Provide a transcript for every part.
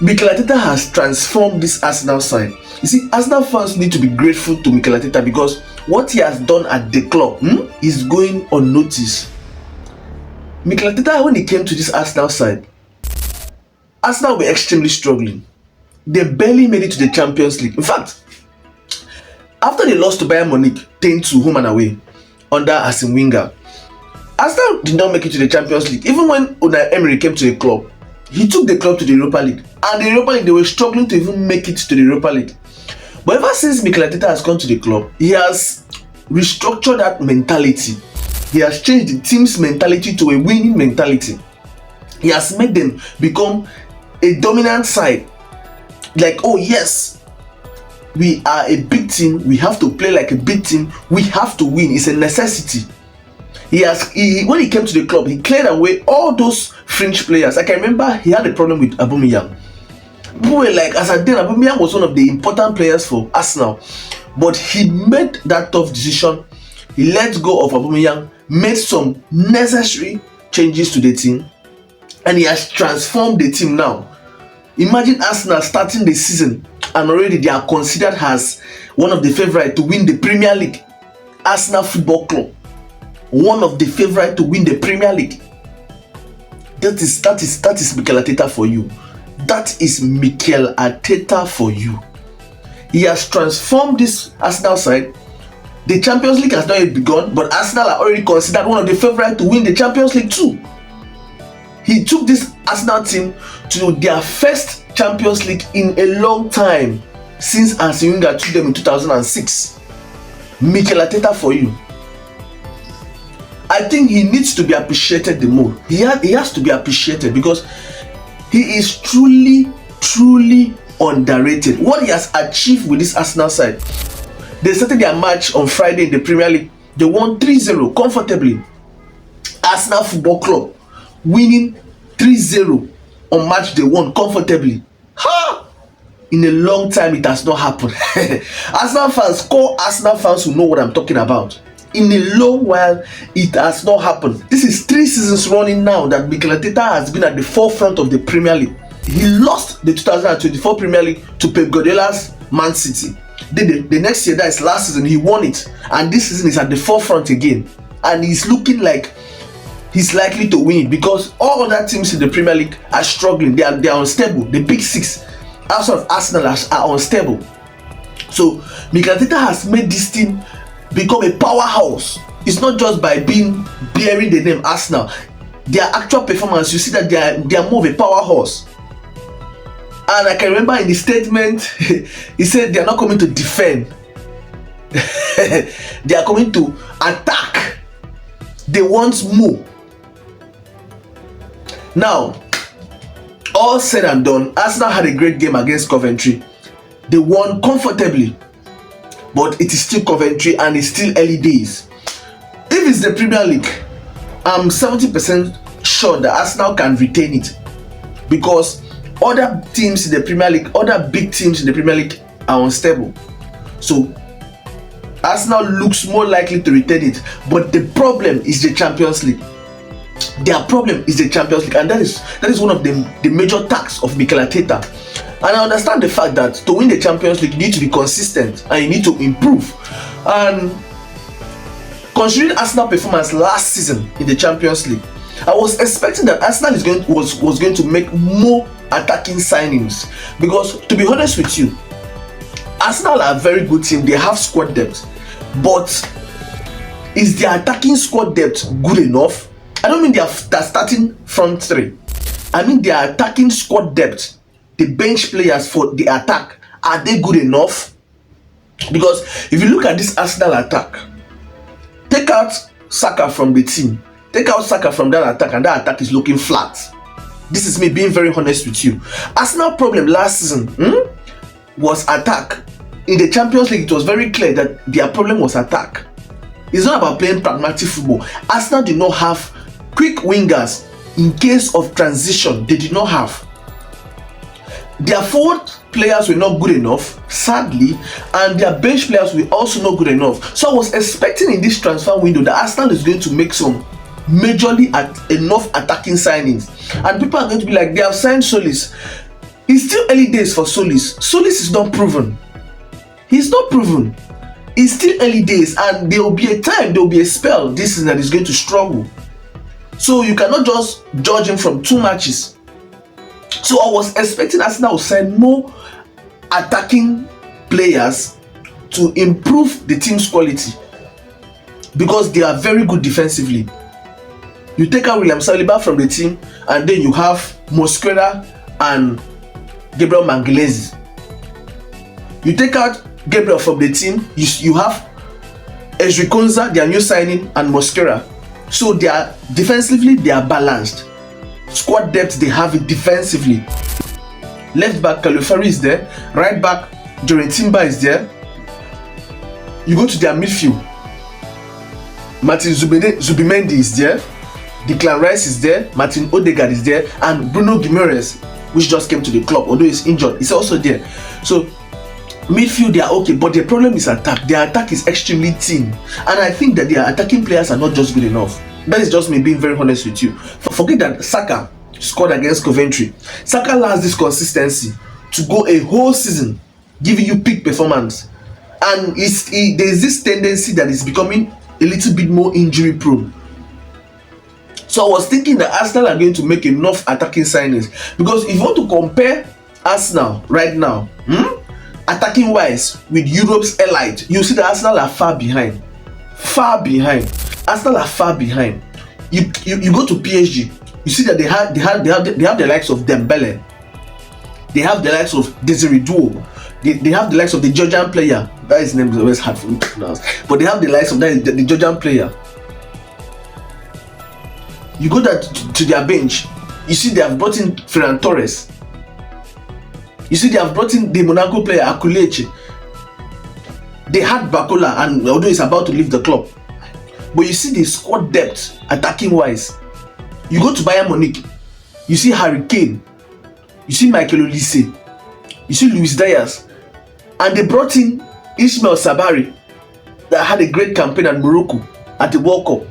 Mikel Arteta has transformed this Arsenal side. You see, Arsenal fans need to be grateful to Mikel Arteta because what he has done at the club is going unnoticed. Mikel Arteta, when he came to this Arsenal side, Arsenal were extremely struggling. They barely made it to the Champions League. In fact, after they lost to Bayern Munich 10-2 home and away under Arsene Wenger, Arsenal did not make it to the Champions League. Even when Unai Emery came to the club, he took the club to the Europa League. And the Europa League, they were struggling to even make it to the Europa League. But ever since Mikel Arteta has come to the club, he has restructured that mentality. He has changed the team's mentality to a winning mentality. He has made them become a dominant side. Like, oh yes, we are a big team. We have to play like a big team. We have to win. It's a necessity. When he came to the club, he cleared away all those fringe players. I can remember he had a problem with Aubameyang. People were like, as at then, Aubameyang was one of the important players for Arsenal. But he made that tough decision. He let go of Aubameyang, made some necessary changes to the team, and he has transformed the team now. Imagine Arsenal starting the season and already they are considered as one of the favourites to win the Premier League. Arsenal Football Club, one of the favourites to win the Premier League. That is Mikel Arteta for you. That is Mikel Arteta for you. He has transformed this Arsenal side. The Champions League has not yet begun, but Arsenal are already considered one of the favourites to win the Champions League too. He took this Arsenal team to their first Champions League in a long time, since Arsene Wenger took them in 2006. Mikel Arteta for you. I think he needs to be appreciated the more. He has to be appreciated because he is truly underrated. What he has achieved with this Arsenal side. They started their match on Friday in the Premier League. They won 3-0 comfortably. Arsenal Football Club winning 3-0 on match they won comfortably. In a long time it has not happened. Arsenal fans, call Arsenal fans who know what I'm talking about. In a long while it has not happened. This is 3 seasons running now that Mikel Arteta has been at the forefront of the Premier League. He lost the 2024 Premier League to Pep Guardiola's Man City. The next year, that is last season, he won it, and this season is at the forefront again, and he's looking like he's likely to win it because all other teams in the Premier League are struggling. They are unstable. The big six outside of Arsenal are unstable. So Mikel Arteta has made this team become a powerhouse. It's not just by bearing the name Arsenal. Their actual performance, you see that they are more of a powerhouse. And I can remember in the statement, he said they are not coming to defend. They are coming to attack. They want more. Now, all said and done, Arsenal had a great game against Coventry. They won comfortably. But it is still Coventry and it's still early days. If it's the Premier League, I'm 70% sure that Arsenal can retain it. Because other teams in the Premier League, other big teams in the Premier League are unstable. So Arsenal looks more likely to retain it. But the problem is the Champions League. Their problem is the Champions League, and that is one of the major tasks of Mikel Arteta. And I understand the fact that to win the Champions League, you need to be consistent and you need to improve. And considering Arsenal performance last season in the Champions League, I was expecting that Arsenal was going to make more attacking signings. Because to be honest with you, Arsenal are a very good team. They have squad depth. But is their attacking squad depth good enough? I don't mean their starting front three. I mean their attacking squad depth. The bench players for the attack, are they good enough? Because if you look at this Arsenal attack, take out Saka from the team, take out Saka from that attack, and that attack is looking flat. This is me being very honest with you. Arsenal problem last season was attack. In the Champions League, it was very clear that their problem was attack. It's not about playing pragmatic football. Arsenal did not have quick wingers in case of transition. They did not have. Their forward players were not good enough, sadly, and their bench players were also not good enough. So I was expecting in this transfer window that Arsenal is going to make some majorly enough attacking signings, and people are going to be like, they have signed Solis. It's still early days for Solis. Solis is not proven. He's not proven. It's still early days, and there will be a time, there will be a spell this season that is going to struggle. So you cannot just judge him from 2 matches. So I was expecting Arsenal to sign more attacking players to improve the team's quality, because they are very good defensively. You take out William Saliba from the team, and then you have Mosquera and Gabriel Magalhaes. You take out Gabriel from the team, you have Ezri Konsa, their new signing, and Mosquera. So they are defensively, they are balanced. Squad depth, they have it defensively. Left back Kalifari is there, right back Jorin Timber is there. You go to their midfield, Martin Zubimendi is there, Declan Rice is there, Martin Ødegaard is there, and Bruno Guimaraes, which just came to the club, although he's injured, is also there. So midfield, they are okay, but the problem is attack. Their attack is extremely thin, and I think that their attacking players are not just good enough. That is just me being very honest with you. Forget that Saka scored against Coventry. Saka has this consistency to go a whole season giving you peak performance, and there's this tendency that is becoming a little bit more injury prone. So I was thinking that Arsenal are going to make enough attacking signings, because if you want to compare Arsenal right now, attacking wise with Europe's elite, you see that Arsenal are far behind. Arsenal are far behind. You go to PSG, you see that they have the likes of Dembele, they have the likes of Desiree Doué, they have the likes of the Georgian player. That his name is always hard for me to pronounce, but they have the likes of the Georgian player. You go to their bench, you see they have brought in Ferran Torres. You see they have brought in the Monaco player Akuleche. They had Bakola, and although he's about to leave the club, but you see the squad depth attacking wise. You go to Bayern Munich, you see Harry Kane, you see Michael Olise, you see Luis Diaz, and they brought in Ismail Sabari that had a great campaign at Morocco at the World Cup.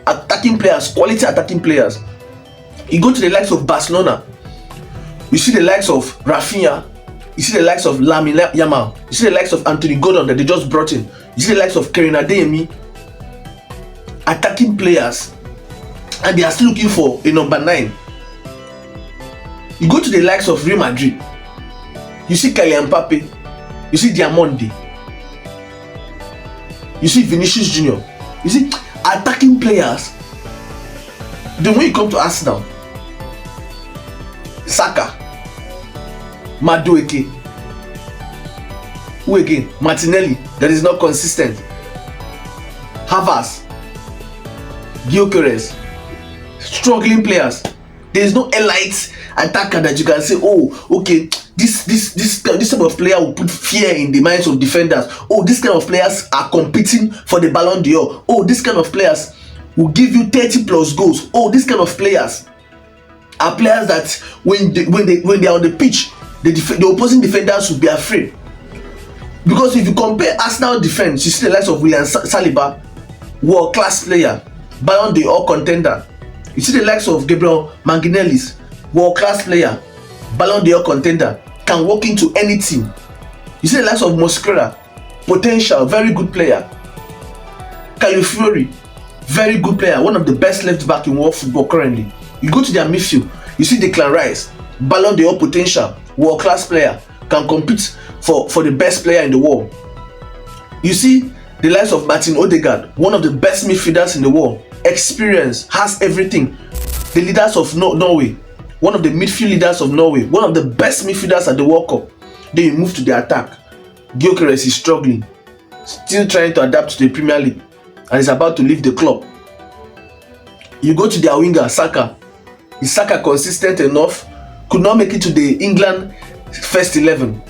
Attacking players, quality attacking players. You go to the likes of Barcelona, you see the likes of Rafinha, you see the likes of Lamine Yamal, you see the likes of Anthony Gordon that they just brought in, you see the likes of Karim Adeyemi. Attacking players, and they are still looking for a number 9. You go to the likes of Real Madrid, you see Kylian Mbappe, you see Diamondi, you see Vinicius Junior, you see attacking players. Then when you come to Arsenal, Saka, Madueke, who again? Martinelli, that is not consistent. Havertz, Gyökeres, struggling players. There is no elite attacker that you can say, oh, okay, this type of player will put fear in the minds of defenders. Oh, this kind of players are competing for the Ballon d'Or. Oh, this kind of players will give you 30 plus goals. Oh, this kind of players are players that when they are on the pitch, the opposing defenders will be afraid. Because if you compare Arsenal defense, you see the likes of William Saliba, world class player, Ballon d'Or contender. You see the likes of Gabriel Magalhaes, world class player, Ballon d'Or contender, can walk into any team. You see the likes of Mosquera, potential, very good player. Califori, very good player, one of the best left back in world football currently. You go to their midfield, you see Declan Rice, Ballon d'Or potential, world class player, can compete for the best player in the world. You see the likes of Martin Ødegaard, one of the best midfielders in the world, experience, has everything. The leaders of Norway, one of the midfield leaders of Norway, one of the best midfielders at the World Cup. Then you move to the attack. Gyökeres is struggling, still trying to adapt to the Premier League, and is about to leave the club. You go to their winger, Saka. Is Saka consistent enough? Could not make it to the England first 11.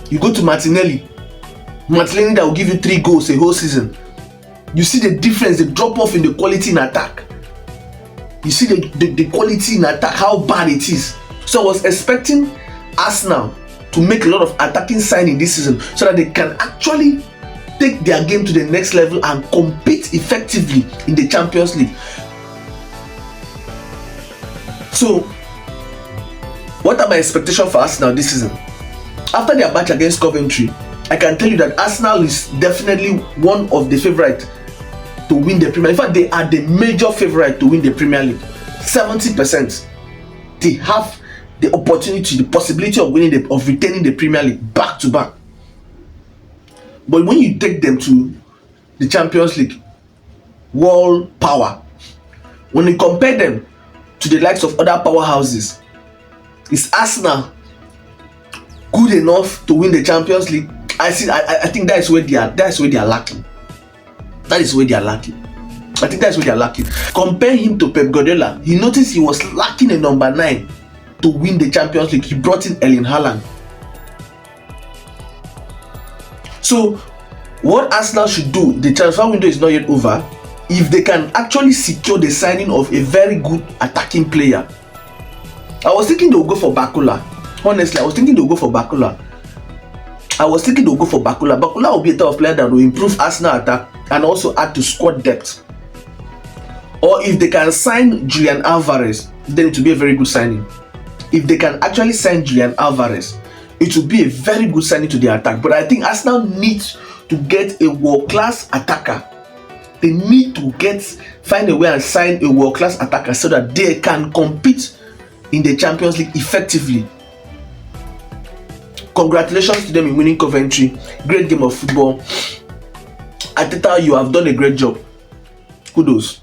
You go to Martinelli that will give you 3 goals a whole season. You see the difference, the drop off in the quality in attack. You see the quality in attack, how bad it is. So I was expecting Arsenal to make a lot of attacking signing this season so that they can actually take their game to the next level and compete effectively in the Champions League. So what are my expectations for Arsenal this season. After their match against Coventry, I can tell you that Arsenal is definitely one of the favourites to win the Premier League. In fact, they are the major favourite to win the Premier League. 70%. They have the opportunity, the possibility of retaining the Premier League back to back. But when you take them to the Champions League, world power, when you compare them to the likes of other powerhouses, is Arsenal good enough to win the Champions League? I think that is where they are lacking. That is where they are lacking. I think that's where they are lacking. Compare him to Pep Guardiola. He noticed he was lacking a number 9 to win the Champions League. He brought in Erling Haaland. So what Arsenal should do, the transfer window is not yet over, if they can actually secure the signing of a very good attacking player. I was thinking they would go for Bakula. Honestly, I was thinking they would go for Bakula. Bakula will be a type of player that will improve Arsenal attack and also add to squad depth. Or if they can sign Julian Alvarez, then it will be a very good signing. If they can actually sign Julian Alvarez, it will be a very good signing to their attack. But I think Arsenal needs to get a world-class attacker. They need to find a way and sign a world-class attacker so that they can compete in the Champions League effectively. Congratulations to them in winning Coventry. Great game of football. Arteta, you have done a great job. Kudos.